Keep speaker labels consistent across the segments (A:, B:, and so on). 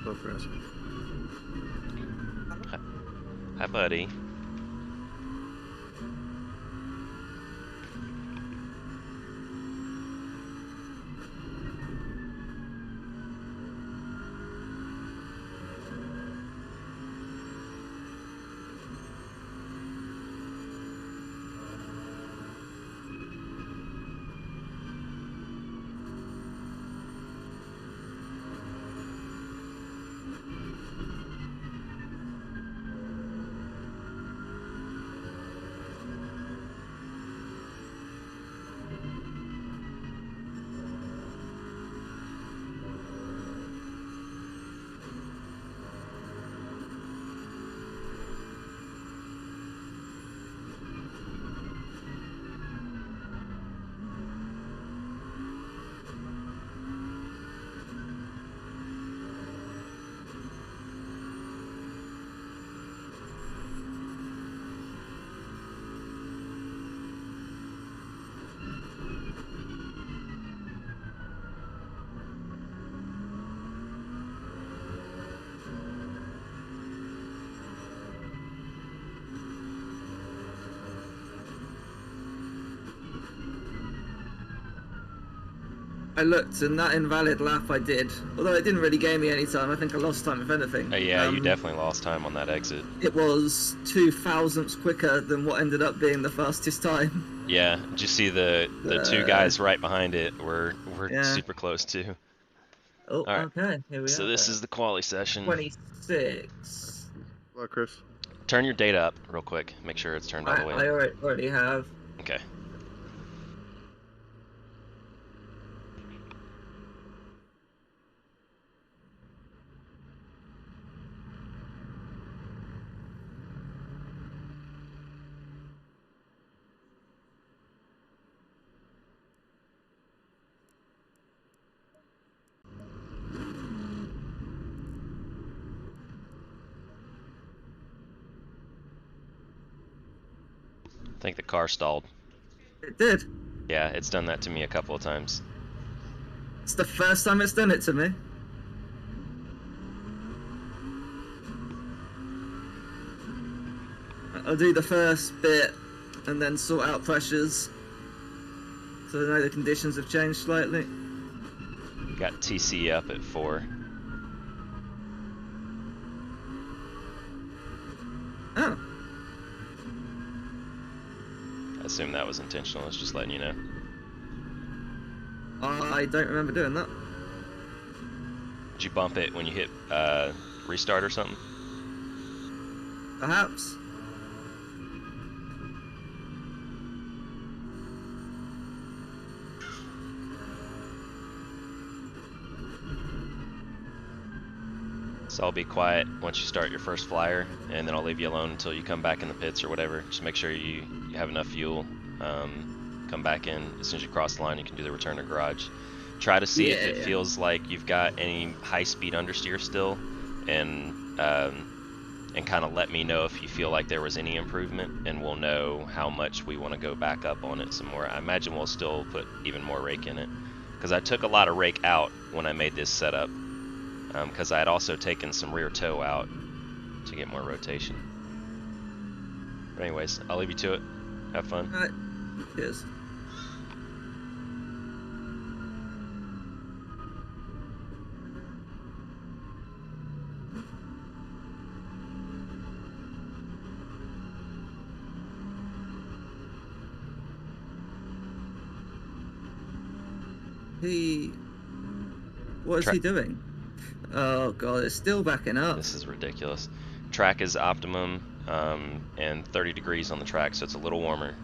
A: Hello, Francis.
B: Hi, buddy.
C: I looked, and that invalid lap I did, although it didn't really gain me any time. I think I lost time, if anything.
B: Yeah, you definitely lost time on that exit.
C: It was 2 thousandths quicker than what ended up being the fastest time.
B: Yeah, did you see the two guys right behind it were
C: Yeah.
B: super close too?
C: Oh,
B: All right.
C: okay. Here we
B: So
C: are.
B: this is the quali session.
C: 26.
A: Hello, Chris.
B: Turn your data up real quick. Make sure it's turned all the way
C: I
B: up.
C: already have.
B: Okay. I think the car stalled.
C: It did.
B: Yeah, it's done that to me a couple of times.
C: It's the first time it's done it to me. I'll do the first bit and then sort out pressures. So I know the conditions have changed slightly.
B: Got TC up at 4.
C: Oh.
B: I assume that was intentional. It's just letting you know.
C: I don't remember doing that.
B: Did you bump it when you hit restart or something?
C: Perhaps.
B: So I'll be quiet once you start your first flyer, and then I'll leave you alone until you come back in the pits or whatever. Just make sure you have enough fuel. Come back in. As soon as you cross the line, you can do the return to garage. Try to see if it feels like you've got any high-speed understeer still, and kind of let me know if you feel like there was any improvement, and we'll know how much we want to go back up on it some more. I imagine we'll still put even more rake in it, because I took a lot of rake out when I made this setup, because I had also taken some rear toe out to get more rotation. But anyways, I'll leave you to it. Have fun.
C: Alright. Cheers. What is he doing? Oh god, it's still backing up.
B: This is ridiculous. Track is optimum, and 30 degrees on the track, so it's a little warmer.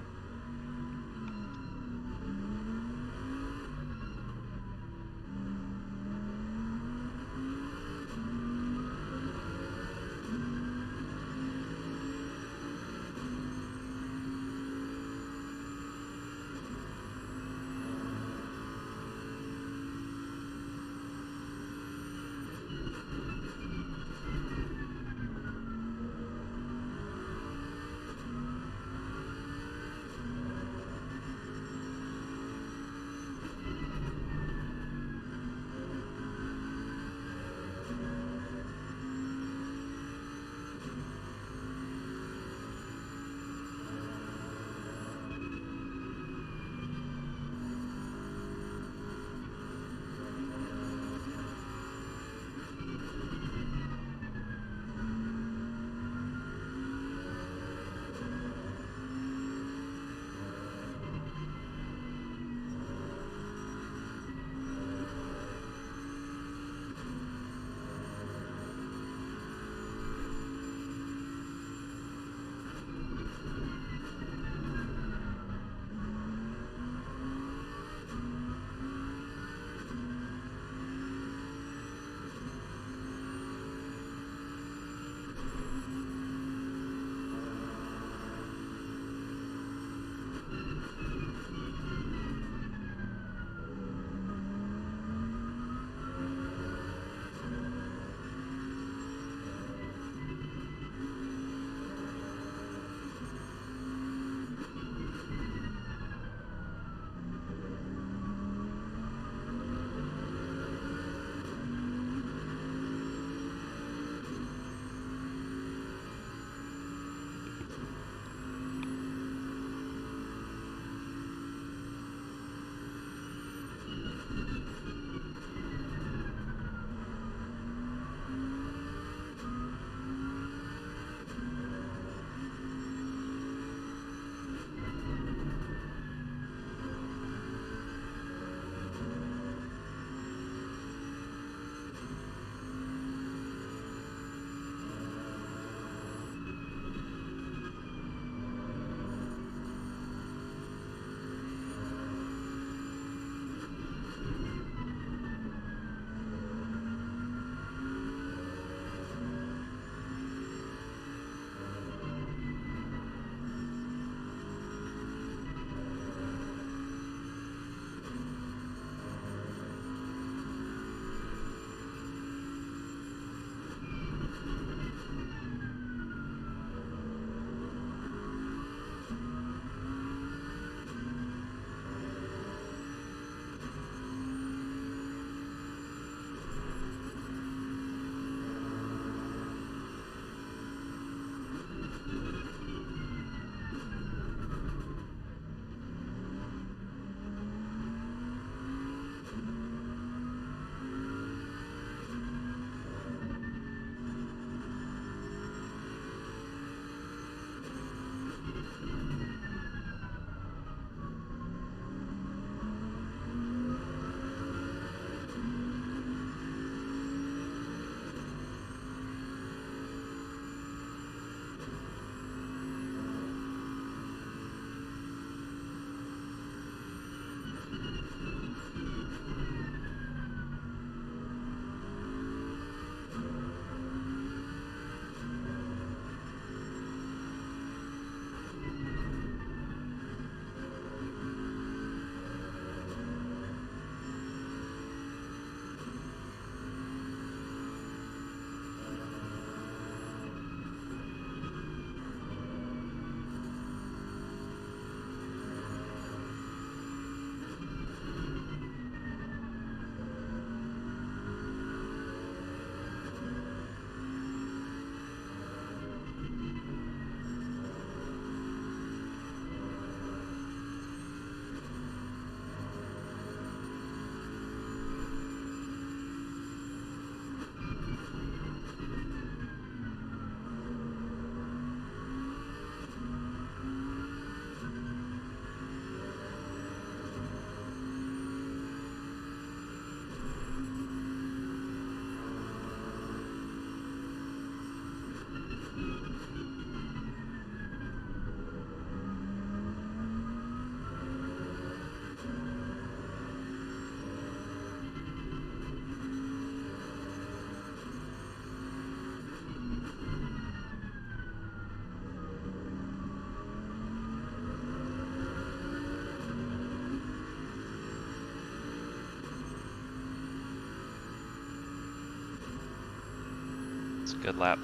B: It's a good lap.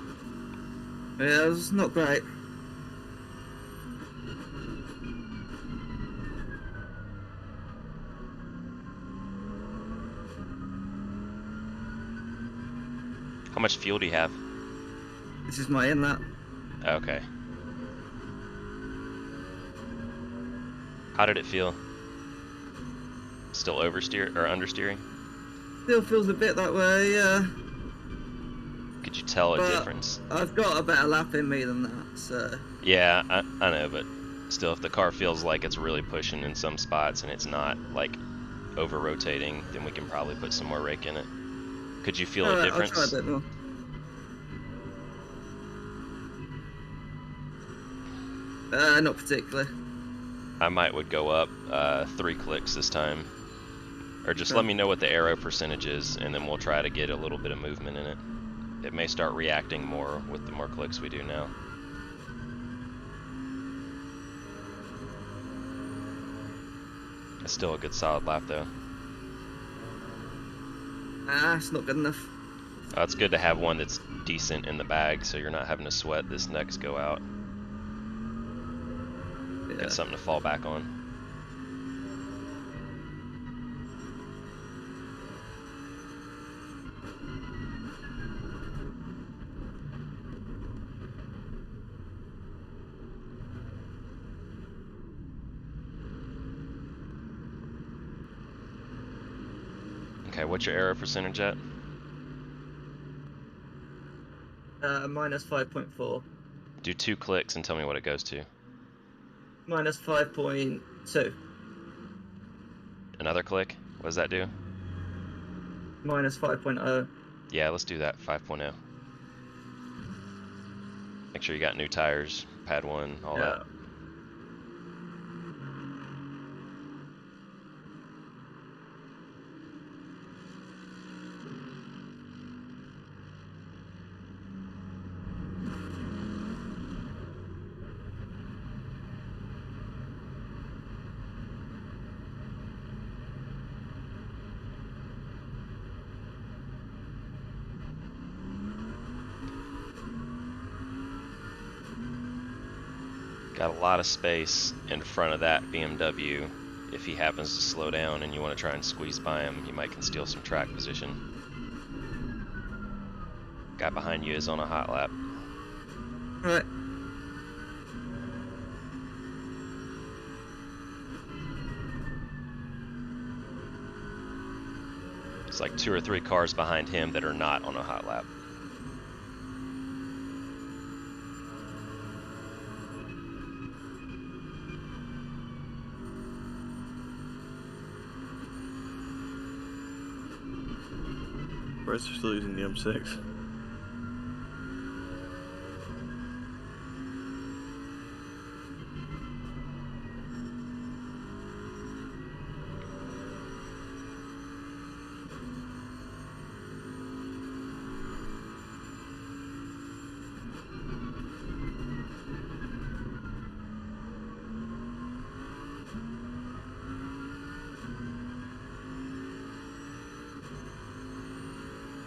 C: Yeah, it was not great.
B: How much fuel do you have?
C: This is my inlet.
B: Okay. How did it feel? Still oversteer or understeering?
C: Still feels a bit that way, yeah.
B: Could you tell a
C: But
B: difference?
C: I've got a better lap in me than that, so.
B: Yeah, I know, but still, if the car feels like it's really pushing in some spots and it's not like over rotating, then we can probably put some more rake in it. Could you feel a
C: Alright, I'll try a
B: difference?
C: bit more. Not particularly.
B: I would go up 3 clicks this time. Or just let
C: Okay.
B: me know what the aero percentage is, and then we'll try to get a little bit of movement in it. It may start reacting more with the more clicks we do now. It's still a good solid lap though.
C: It's not good enough.
B: It's good to have one that's decent in the bag, so you're not having to sweat this next go out.
C: Yeah.
B: Got something to fall back on. Okay, what's your aero percentage at?
C: Minus 5.4.
B: Do 2 clicks and tell me what it goes to.
C: Minus 5.2.
B: Another click? What does that do?
C: Minus 5.0.
B: Yeah, let's do that. 5.0. Make sure you got new tires, pad 1, all that.
C: Yeah.
B: Got a lot of space in front of that BMW. If he happens to slow down and you want to try and squeeze by him, you might can steal some track position. Guy behind you is on a hot lap.
C: Right.
B: It's like 2 or 3 cars behind him that are not on a hot lap.
A: We're still using the M6.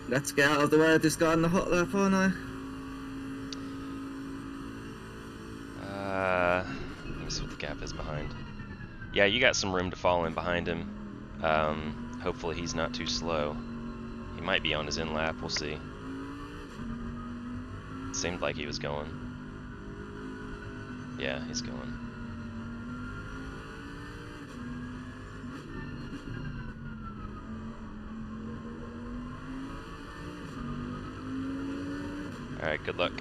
C: Let's get out of the way of this guy on the hot lap, aren't I?
B: Let me see what the gap is behind. Yeah, you got some room to fall in behind him. Hopefully he's not too slow. He might be on his in lap, we'll see. It seemed like he was going. Yeah, he's going. Alright, good luck.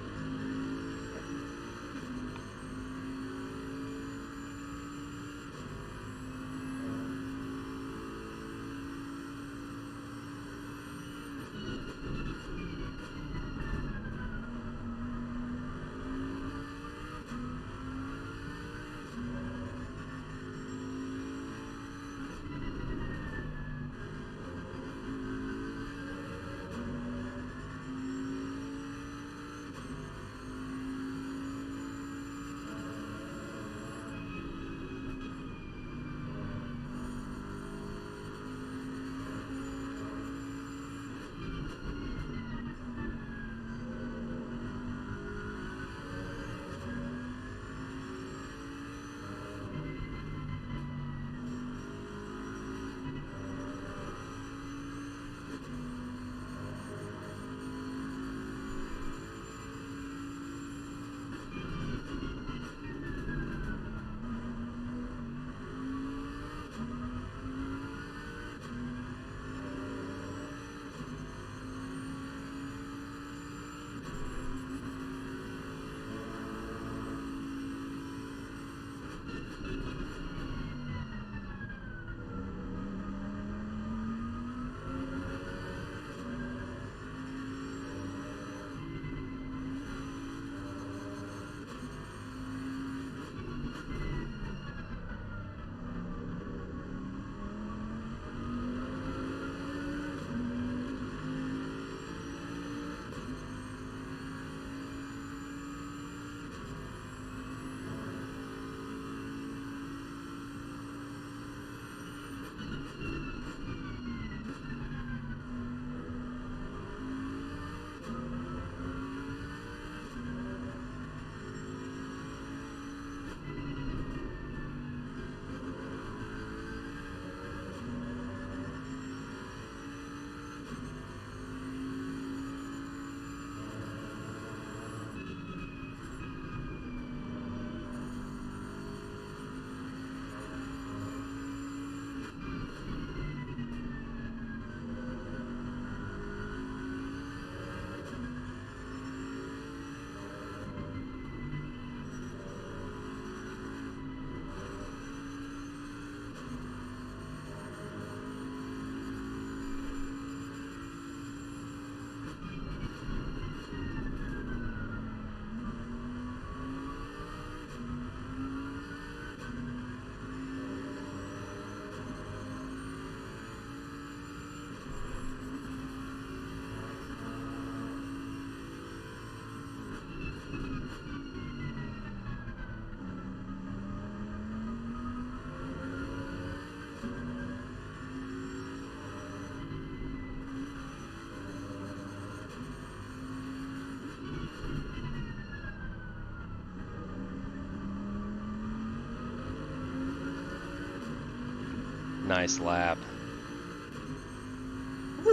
B: Nice lap.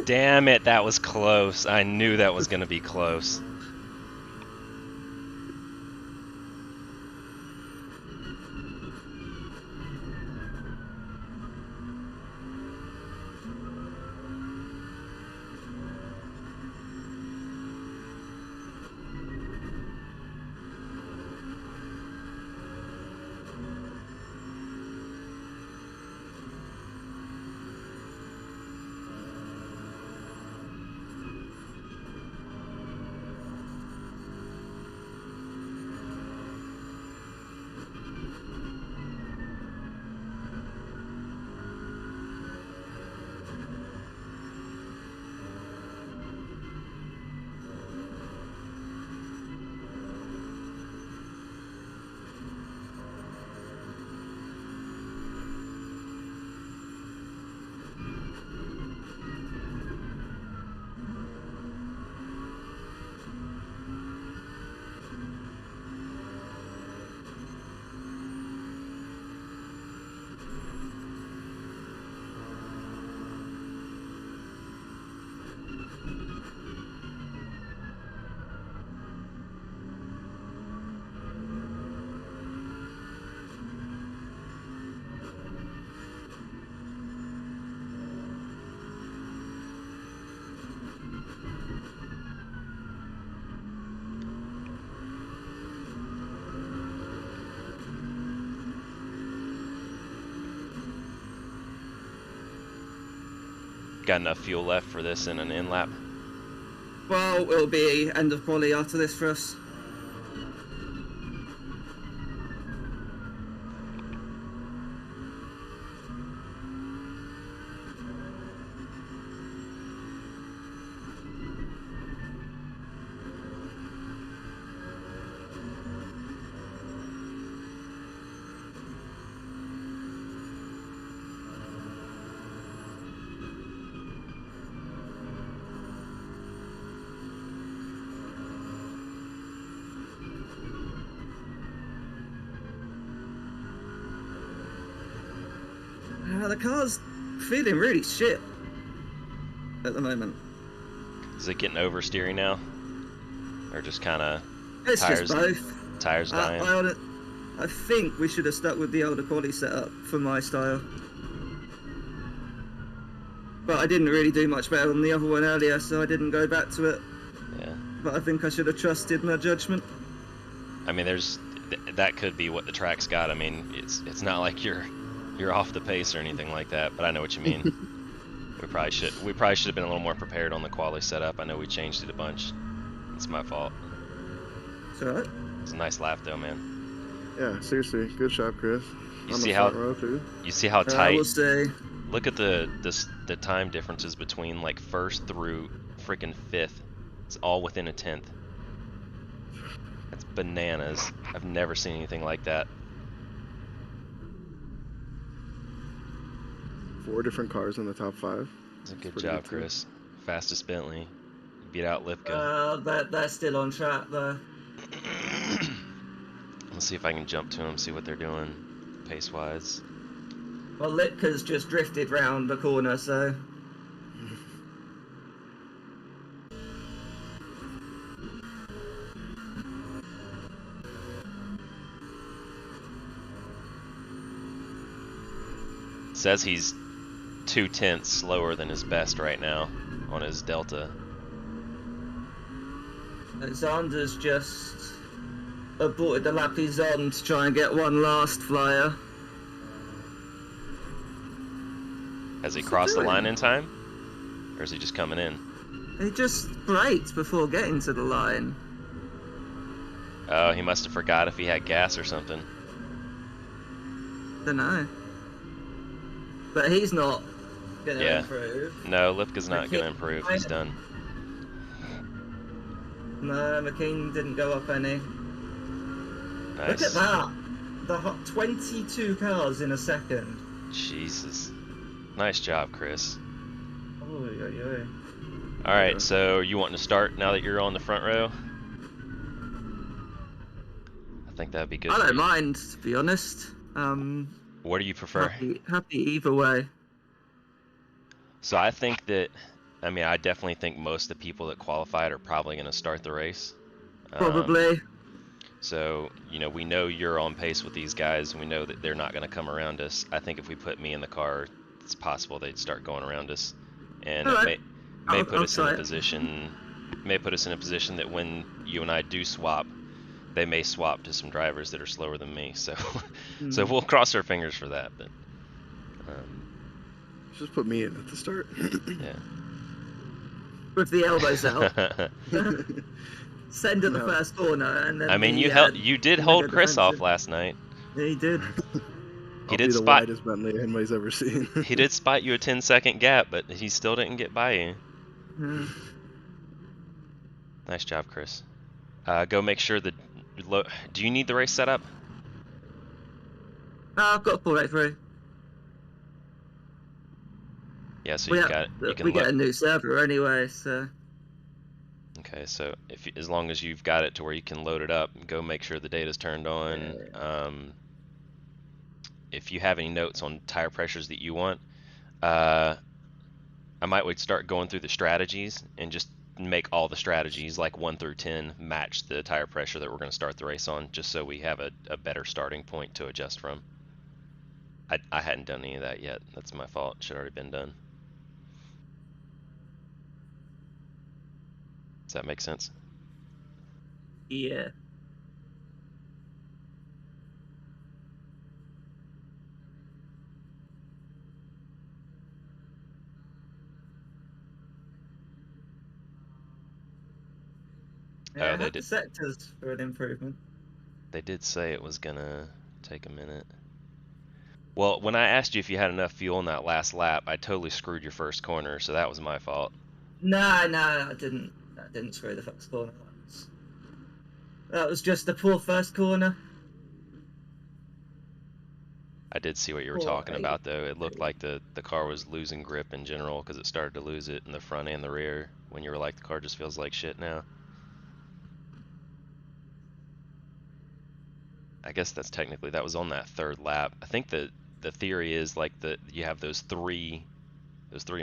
B: Damn it, that was close. I knew that was going to be close. Got enough fuel left for this in an in lap?
C: Well, it'll be end of quali after this for us. The car's feeling really shit at the moment.
B: Is it getting oversteering now? Or just kind of
C: It's
B: tires,
C: just both.
B: tires dying?
C: I think we should have stuck with the older quality setup for my style. But I didn't really do much better on the other one earlier, so I didn't go back to it.
B: Yeah.
C: But I think I should have trusted my judgment.
B: I mean, that could be what the track's got. I mean, it's not like you're off the pace or anything like that, but I know what you mean. we probably should have been a little more prepared on the quali setup. I know we changed it a bunch. It's my fault.
C: It's alright.
B: It's a nice lap though, man.
A: Yeah, seriously, good job, Chris.
B: You
A: On
B: see
A: the
B: how
A: front row, too.
B: you see how tight.
C: We'll see.
B: Look at the time differences between like first through freaking fifth. It's all within a tenth. That's bananas. I've never seen anything like that.
A: 4 different cars in the top 5.
B: It's a
A: That's
B: good
A: pretty
B: job,
A: good, too.
B: Chris. Fastest Bentley. Beat out Lipka.
C: They're still on track though.
B: Let's see if I can jump to them, see what they're doing pace-wise.
C: Well, Lipka's just drifted round the corner, so...
B: Says he's 0.2 slower than his best right now on his Delta.
C: Xander's just aborted the lap he's on to try and get one last flyer.
B: Has he
C: What's he
B: crossed the
C: doing?
B: line in time? Or is he just coming in?
C: He just braked before getting to the line.
B: Oh, he must have forgot if he had gas or something.
C: Dunno. But he's not gonna
B: Yeah.
C: improve.
B: No, Lipka's not going to improve. He's done.
C: No, McKean didn't go up any.
B: Nice.
C: Look at that! 22 cars in a second.
B: Jesus. Nice job, Chris.
C: Oy, oy, oy.
B: Alright, so you wanting to start now that you're on the front row? I think that'd be good.
C: I
B: for
C: don't
B: you.
C: mind, to be honest.
B: What do you prefer?
C: Happy either way.
B: So I think that, I mean, I definitely think most of the people that qualified are probably going to start the race. Um,
C: Probably.
B: so, you know, we know you're on pace with these guys, and we know that they're not going to come around us. I think if we put me in the car, it's possible they'd start going around us, and
C: All
B: it
C: right.
B: may put
C: I'll
B: us in a
C: try it.
B: position, may put us in a position that when you and I do swap, they may swap to some drivers that are slower than me. So, so
C: Hmm.
B: we'll cross our fingers for that. But,
A: Just put me in at the start.
B: yeah.
C: With the elbows out. Send at the
A: No.
C: first corner, and
B: I
C: then
B: mean,
C: the
B: you did
C: and then go
B: hold Chris off
C: defensive.
B: last night.
C: Yeah, he did.
B: He
A: I'll
B: did
A: be the
B: spot
A: widest Bentley anybody's ever seen.
B: he did spot you a 10-second gap, but he still didn't get by you.
C: Yeah.
B: Nice job, Chris. Go make sure the. Do you need the race set up?
C: No, I've got a full right through.
B: Yeah, so
C: We
B: you've
C: have,
B: got it. You can
C: we get
B: look.
C: a new server anyway, so
B: Okay, so as long as you've got it to where you can load it up, go make sure the data's turned on. If you have any notes on tire pressures that you want, I might start going through the strategies and just make all the strategies like 1 through 10 match the tire pressure that we're going to start the race on, just so we have a better starting point to adjust from. I hadn't done any of that yet. That's my fault. Should already been done. Does that make sense?
C: yeah. Yeah,
B: Oh,
C: I have the sectors for an improvement.
B: they did say it was gonna take a minute. Well, when I asked you if you had enough fuel in that last lap, I totally screwed your first corner, so that was my fault.
C: No, I didn't. I didn't screw the first corner. That was just a poor first corner.
B: I did see what you were
C: Poor
B: talking
C: eight.
B: about, though. It looked like the car was losing grip in general because it started to lose it in the front and the rear when you were like, the car just feels like shit now. I guess that's technically, that was on that third lap. I think that the theory is like that you have those three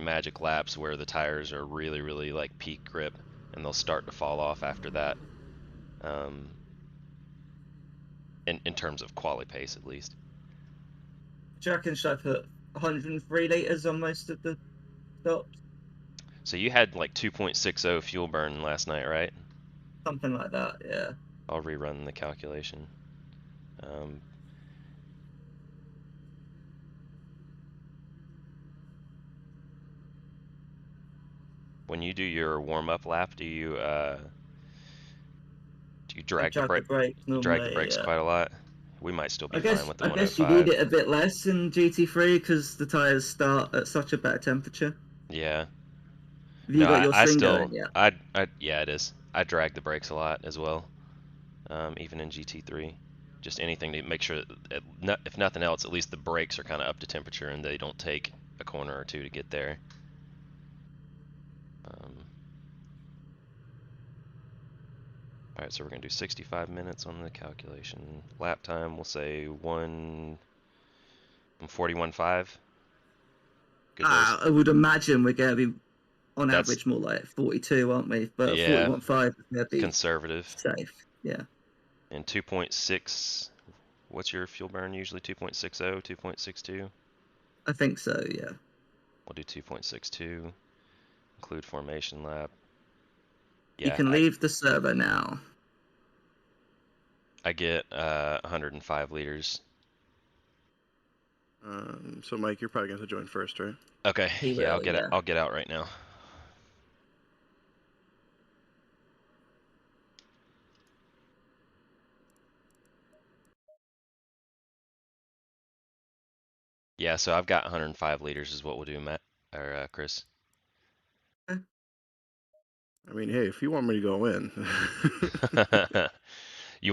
B: magic laps where the tires are really, really like peak grip, and they'll start to fall off after that. Um, in terms of quali pace, at least.
C: Do you reckon should I put 103 liters on most of the stops?
B: So you had like 2.60 fuel burn last night, right?
C: Something like that. Yeah.
B: I'll rerun the calculation. Um, when you do your warm-up lap, do you
C: I
B: drag the
C: drag the
B: brake?
C: brakes
B: You drag the
C: normally.
B: brakes
C: Yeah.
B: quite a lot. We might still be
C: I
B: fine
C: guess
B: with the
C: I guess you need
B: 105.
C: it a bit less in GT3 because the tires start at such a better temperature.
B: Yeah.
C: Have you
B: No,
C: got your
B: I
C: string
B: still,
C: going yet?
B: yeah, it is. I drag the brakes a lot as well, even in GT3. Just anything to make sure that, if nothing else, at least the brakes are kind of up to temperature and they don't take a corner or two to get there. All right, so we're gonna do 65 minutes on the calculation. Lap time, we'll say 1:41.5. Good way to.
C: I would imagine we're going to be on
B: That's,
C: average more like 42, aren't we? But
B: yeah,
C: 41.5 is going to be
B: conservative.
C: safe. Yeah.
B: And 2.6. What's your fuel burn usually? 2.60, 2.62.
C: I think so. Yeah.
B: We'll do 2.62. Include formation lap.
C: You
B: Yeah,
C: can leave the server now.
B: I get 105 liters.
A: So Mike, you're probably gonna have to join first, right?
B: Okay,
C: He
B: yeah,
C: will. Yeah.
B: I'll get out right now. Yeah, so I've got 105 liters is what we'll do, Matt or Chris.
A: I mean, hey, if you want me to go in.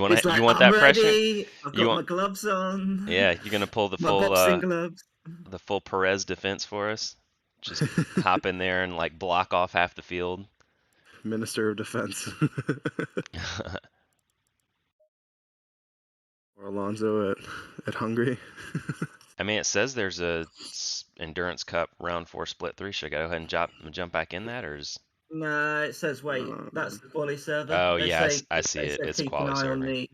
C: He's like,
B: you want
C: I'm
B: that pressure?
C: ready. I've
B: You
C: got
B: want
C: my gloves on.
B: Yeah, you're gonna pull
C: My boxing gloves.
B: the full Perez defense for us? Just hop in there and like block off half the field.
A: Minister of Defense. Or Alonso at Hungary.
B: I mean, it says there's a endurance cup round 4 split 3. Should I go ahead and jump back in that, or is?
C: No, it says wait. That's
A: Um,
C: the quali server.
B: Oh
C: They
B: yeah,
C: say
B: I see
C: they
B: it.
C: said
B: It's
C: keep an
B: quali
C: eye on
B: server.
C: the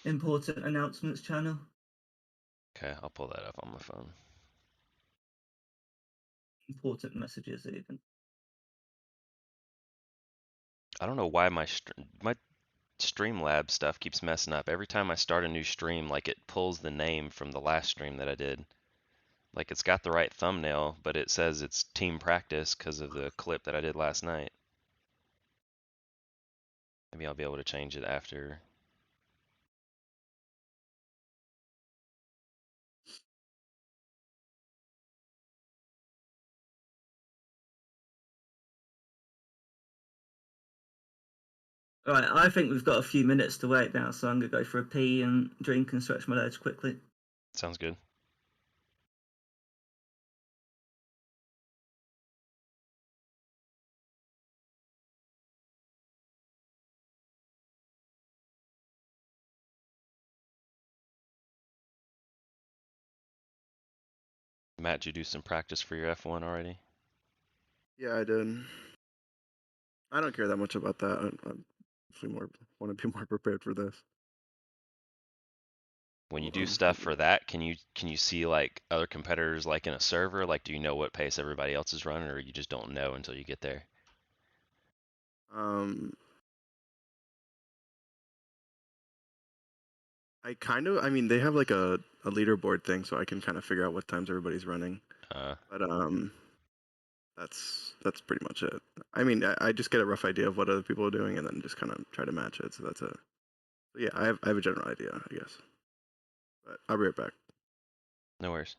C: important announcements channel.
B: Okay, I'll pull that up on my phone.
C: Important messages even.
B: I don't know why my Streamlab stuff keeps messing up. Every time I start a new stream, like it pulls the name from the last stream that I did. Like it's got the right thumbnail, but it says it's team practice because of the clip that I did last night. Maybe I'll be able to change it after.
C: Right, I think we've got a few minutes to wait now, so I'm gonna go for a pee and drink and stretch my legs quickly.
B: Sounds good. Matt, did you do some practice for your F1 already?
A: yeah, I did. I don't care that much about that. I'm actually more want to be more prepared for this.
B: When you
A: Hold
B: do
A: on.
B: stuff for that, can you see like other competitors like in a server? Like, do you know what pace everybody else is running, or you just don't know until you get there?
A: Um, I mean, they have like a leaderboard thing, so I can kind of figure out what times everybody's running.
B: Uh,
A: But that's pretty much it. I mean, I just get a rough idea of what other people are doing, and then just kind of try to match it. So that's it. So yeah, I have a general idea, I guess. But I'll be right back.
B: no worries.